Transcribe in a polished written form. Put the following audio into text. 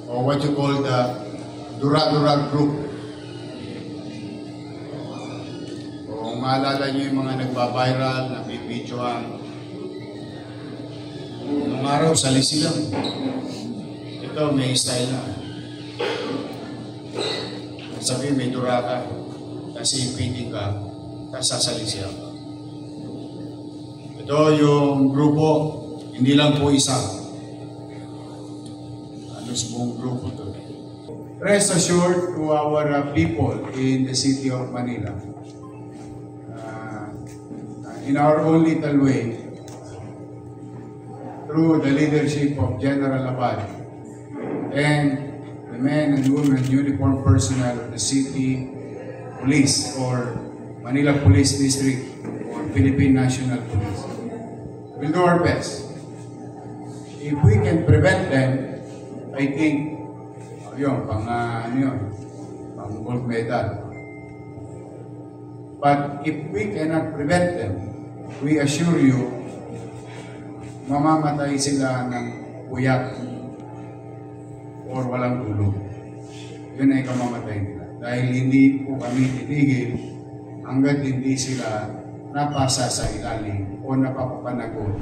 or what you call the Dura-Dura group. Kung maalala nyo yung mga nagbabiral, nabibidyoan, nung araw, salisi lang. Ito, may style na. Sabi, may dura ka, kasi PD ka, tapos sasalisi lang. Ito yung grupo, hindi lang po isa. Halos buong grupo to. Rest assured to our people in the city of Manila, in our own little way, through the leadership of General Abad and the men and women uniformed personnel of the city police or Manila Police District or Philippine National Police. We'll do our best. If we can prevent them, I think, pang gold medal. But if we cannot prevent them, we assure you, mamamatay sila ng puyat or walang tulog. Yun ay kamamatay nila. Dahil hindi po kami titigil hanggat hindi sila napasa sa ilalim o napapapanagot